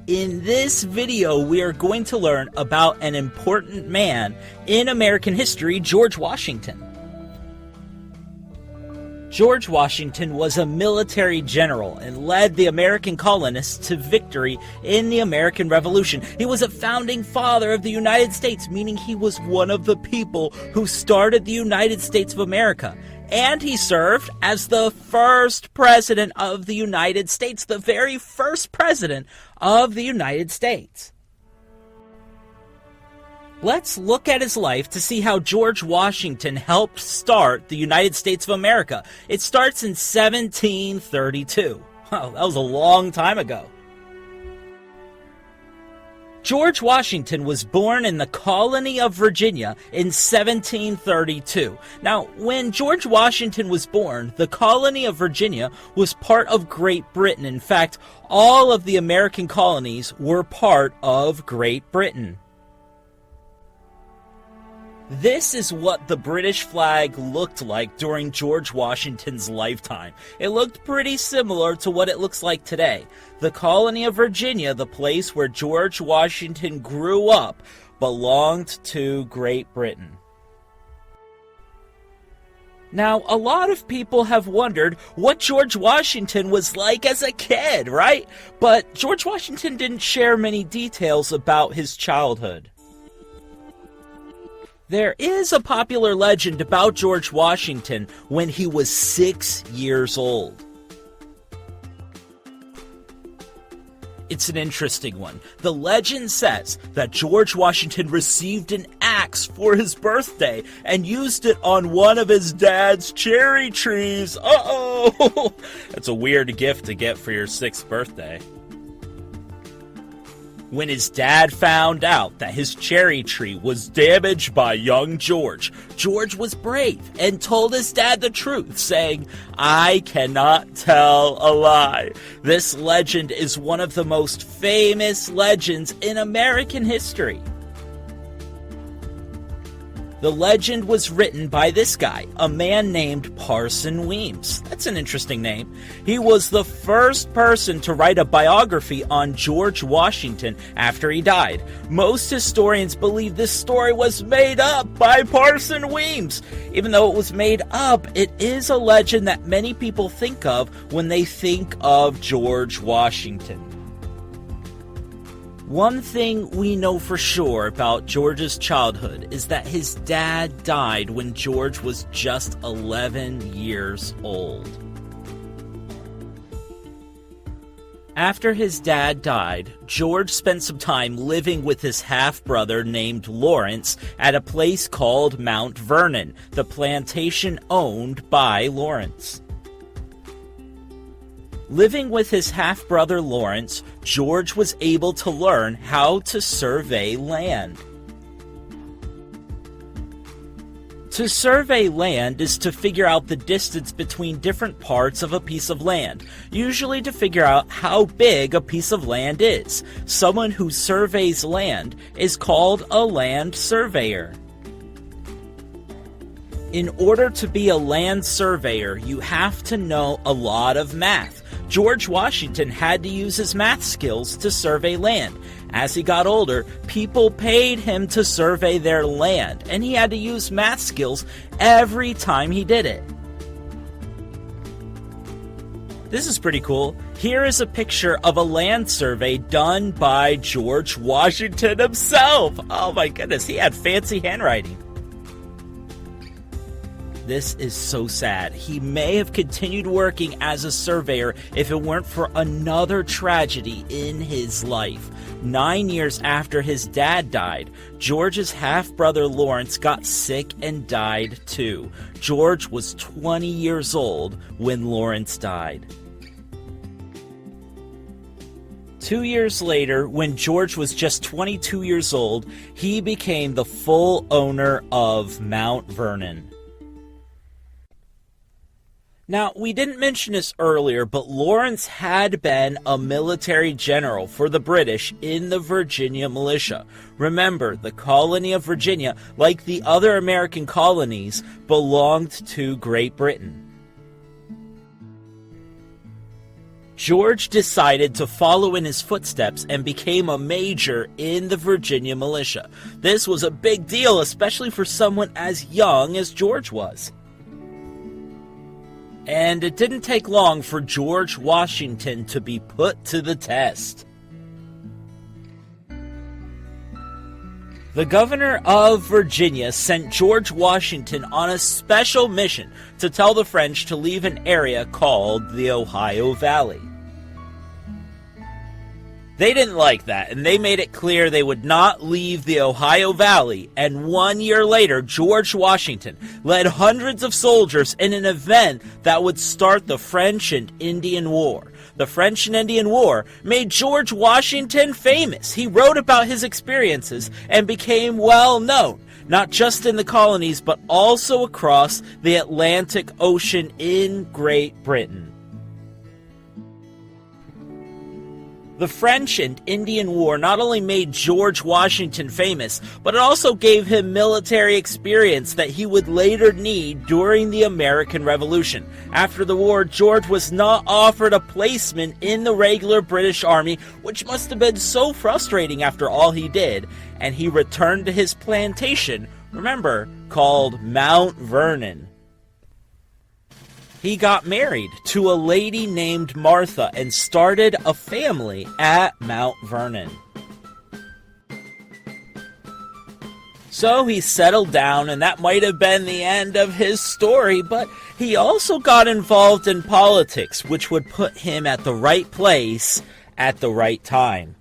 In this video, we are going to learn about an important man in American history, George Washington. George Washington was a military general and led the American colonists to victory in the American Revolution. He was a founding father of the United States, meaning he was one of the people who started the United States of America. And he served as the first president of the United States, the very first president of the United States. Let's look at his life to see how George Washington helped start the United States of America. It starts in 1732. Wow, that was a long time ago. George Washington was born in the colony of Virginia in 1732. Now, when George Washington was born, the colony of Virginia was part of Great Britain. In fact, all of the American colonies were part of Great Britain. This is what the British flag looked like during George Washington's lifetime. It looked pretty similar to what it looks like today. The colony of Virginia, the place where George Washington grew up, belonged to Great Britain. Now, a lot of people have wondered what George Washington was like as a kid, right? But George Washington didn't share many details about his childhood. There is a popular legend about George Washington when he was 6 years old. It's an interesting one. The legend says that George Washington received an axe for his birthday and used it on one of his dad's cherry trees. Uh-oh! That's a weird gift to get for your 6th birthday. When his dad found out that his cherry tree was damaged by young George, George was brave and told his dad the truth, saying, "I cannot tell a lie." This legend is one of the most famous legends in American history. The legend was written by this guy, a man named Parson Weems. That's an interesting name. He was the first person to write a biography on George Washington after he died. Most historians believe this story was made up by Parson Weems. Even though it was made up, it is a legend that many people think of when they think of George Washington. One thing we know for sure about George's childhood is that his dad died when George was just 11 years old. After his dad died, George spent some time living with his half-brother named Lawrence at a place called Mount Vernon, the plantation owned by Lawrence. Living with his half-brother Lawrence, George was able to learn how to survey land. To survey land is to figure out the distance between different parts of a piece of land, usually to figure out how big a piece of land is. Someone who surveys land is called a land surveyor. In order to be a land surveyor, you have to know a lot of math. George Washington had to use his math skills to survey land. As he got older, people paid him to survey their land, and he had to use math skills every time he did it. This is pretty cool. Here is a picture of a land survey done by George Washington himself. Oh my goodness, he had fancy handwriting. This is so sad. He may have continued working as a surveyor if it weren't for another tragedy in his life. 9 years after his dad died, George's half-brother Lawrence got sick and died too. George was 20 years old when Lawrence died. 2 years later, when George was just 22 years old, he became the full owner of Mount Vernon. Now, we didn't mention this earlier, but Lawrence had been a military general for the British in the Virginia militia. Remember, the colony of Virginia, like the other American colonies, belonged to Great Britain. George decided to follow in his footsteps and became a major in the Virginia militia. This was a big deal, especially for someone as young as George was. And it didn't take long for George Washington to be put to the test. The governor of Virginia sent George Washington on a special mission to tell the French to leave an area called the Ohio Valley. They didn't like that, and they made it clear they would not leave the Ohio Valley, and 1 year later, George Washington led hundreds of soldiers in an event that would start the French and Indian War. The French and Indian War made George Washington famous. He wrote about his experiences and became well known, not just in the colonies, but also across the Atlantic Ocean in Great Britain. The French and Indian War not only made George Washington famous, but it also gave him military experience that he would later need during the American Revolution. After the war, George was not offered a placement in the regular British Army, which must have been so frustrating after all he did, and he returned to his plantation, remember, called Mount Vernon. He got married to a lady named Martha and started a family at Mount Vernon. So he settled down, and that might have been the end of his story, but he also got involved in politics, which would put him at the right place at the right time.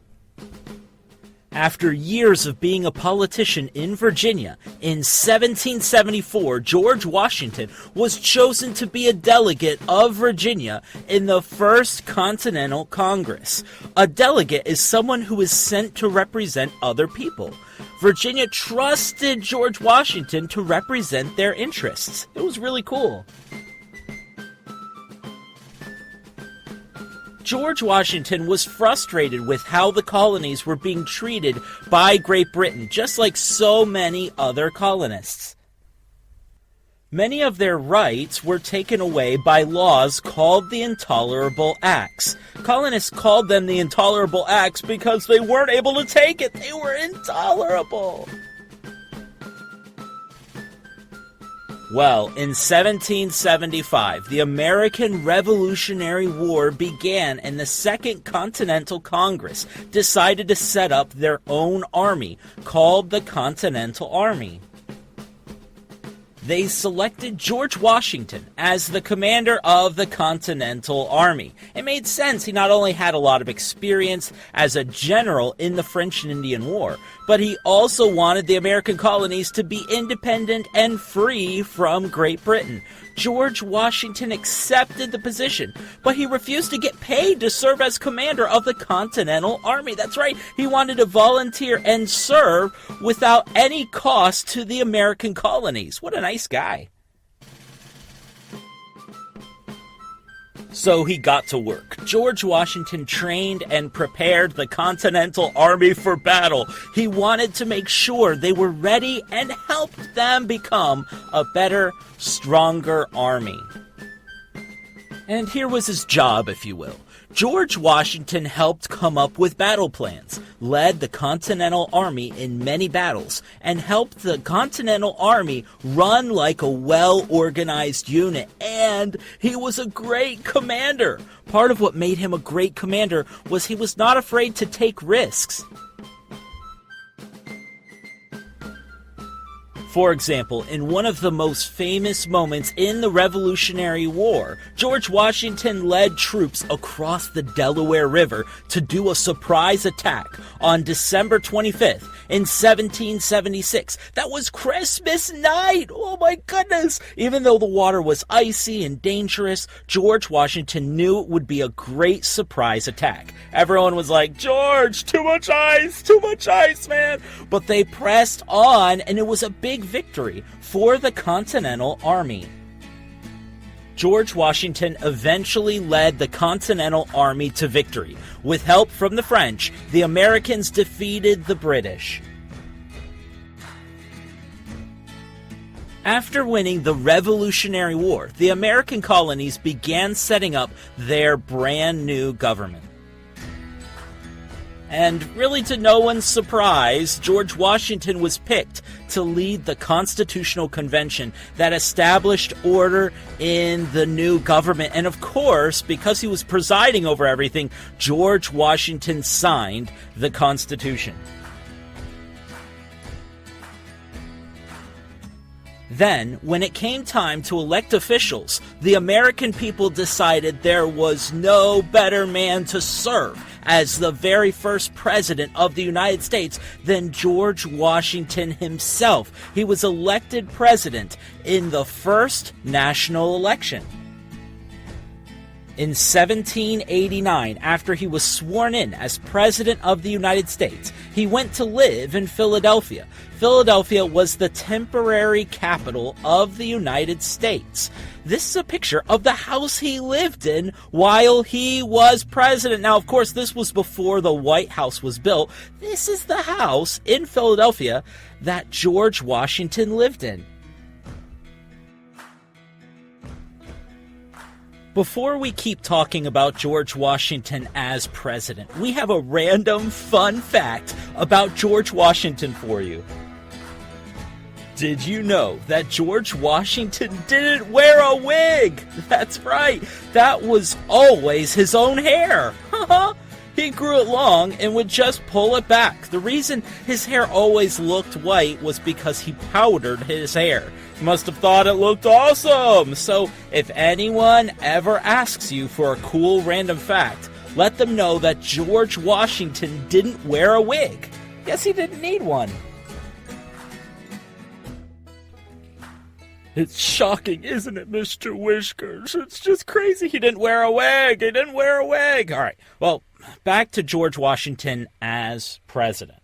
After years of being a politician in Virginia, in 1774, George Washington was chosen to be a delegate of Virginia in the First Continental Congress. A delegate is someone who is sent to represent other people. Virginia trusted George Washington to represent their interests. It was really cool. George Washington was frustrated with how the colonies were being treated by Great Britain, just like so many other colonists. Many of their rights were taken away by laws called the Intolerable Acts. Colonists called them the Intolerable Acts because they weren't able to take it. They were intolerable. Well, in 1775, the American Revolutionary War began, and the Second Continental Congress decided to set up their own army, called the Continental Army. They selected George Washington as the commander of the Continental Army. It made sense. He not only had a lot of experience as a general in the French and Indian War, but he also wanted the American colonies to be independent and free from Great Britain. George Washington accepted the position, but he refused to get paid to serve as commander of the Continental Army. That's right, he wanted to volunteer and serve without any cost to the American colonies. What a nice guy. So he got to work. George Washington trained and prepared the Continental Army for battle. He wanted to make sure they were ready and helped them become a better, stronger army. And here was his job, if you will. George Washington helped come up with battle plans, led the Continental Army in many battles, and helped the Continental Army run like a well-organized unit. And he was a great commander. Part of what made him a great commander was he was not afraid to take risks. For example, in one of the most famous moments in the Revolutionary War, George Washington led troops across the Delaware River to do a surprise attack on December 25th in 1776. That was Christmas night! Oh my goodness! Even though the water was icy and dangerous, George Washington knew it would be a great surprise attack. Everyone was like, George, too much ice, man! But they pressed on, and it was a big victory for the Continental Army. George Washington eventually led the Continental Army to victory. With help from the French, the Americans defeated the British. After winning the Revolutionary War, the American colonies began setting up their brand new government. And really to no one's surprise, George Washington was picked to lead the Constitutional Convention that established order in the new government. And of course, because he was presiding over everything, George Washington signed the Constitution. Then, when it came time to elect officials, the American people decided there was no better man to serve as the very first president of the United States than George Washington himself. He was elected president in the first national election. In 1789, after he was sworn in as President of the United States, he went to live in Philadelphia. Philadelphia was the temporary capital of the United States. This is a picture of the house he lived in while he was president. Now, of course, this was before the White House was built. This is the house in Philadelphia that George Washington lived in. Before we keep talking about George Washington as president, we have a random fun fact about George Washington for you. Did you know that George Washington didn't wear a wig? That's right, that was always his own hair. He grew it long and would just pull it back. The reason his hair always looked white was because he powdered his hair. He must have thought it looked awesome. So if anyone ever asks you for a cool random fact, let them know that George Washington didn't wear a wig. Guess he didn't need one. It's shocking, isn't it, Mr. Whiskers? It's just crazy. He didn't wear a wig. He didn't wear a wig. All right. Well, back to George Washington as president.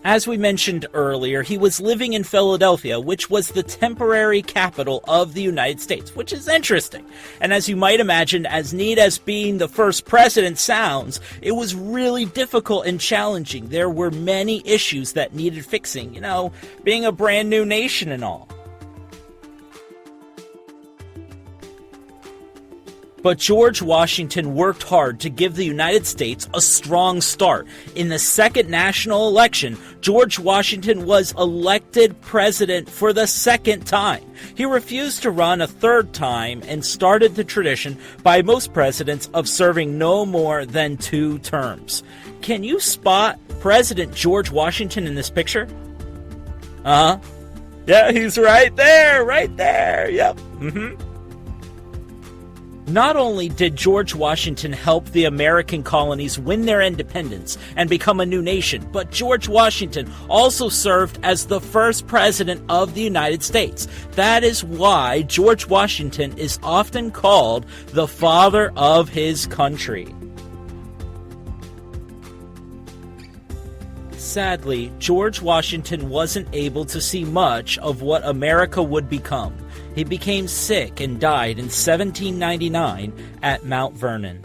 As we mentioned earlier, he was living in Philadelphia, which was the temporary capital of the United States, which is interesting. And as you might imagine, as neat as being the first president sounds, it was really difficult and challenging. There were many issues that needed fixing, being a brand new nation and all. But George Washington worked hard to give the United States a strong start. In the second national election, George Washington was elected president for the second time. He refused to run a third time and started the tradition by most presidents of serving no more than 2 terms. Can you spot President George Washington in this picture? Yeah, he's right there, yep, Not only did George Washington help the American colonies win their independence and become a new nation, but George Washington also served as the first president of the United States. That is why George Washington is often called the father of his country. Sadly, George Washington wasn't able to see much of what America would become. He became sick and died in 1799 at Mount Vernon.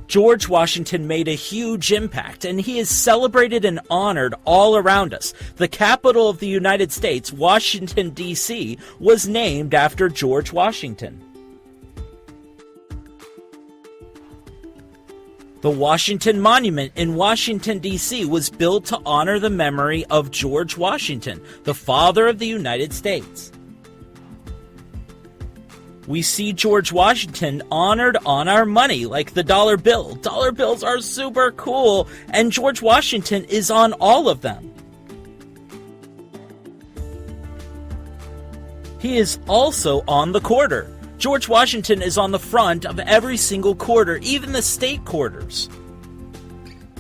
George Washington made a huge impact, and he is celebrated and honored all around us. The capital of the United States, Washington, D.C., was named after George Washington. The Washington Monument in Washington, D.C. was built to honor the memory of George Washington, the father of the United States. We see George Washington honored on our money, like the dollar bill. Dollar bills are super cool, and George Washington is on all of them. He is also on the quarter. George Washington is on the front of every single quarter, even the state quarters.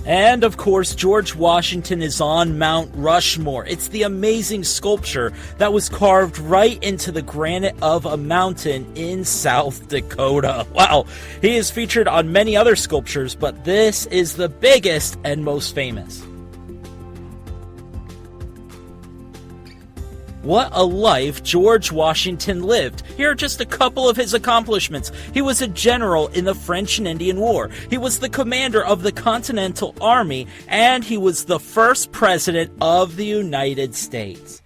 And, of course, George Washington is on Mount Rushmore. It's the amazing sculpture that was carved right into the granite of a mountain in South Dakota. Wow, he is featured on many other sculptures, but this is the biggest and most famous. What a life George Washington lived. Here are just a couple of his accomplishments. He was a general in the French and Indian War. He was the commander of the Continental Army, and he was the first president of the United States.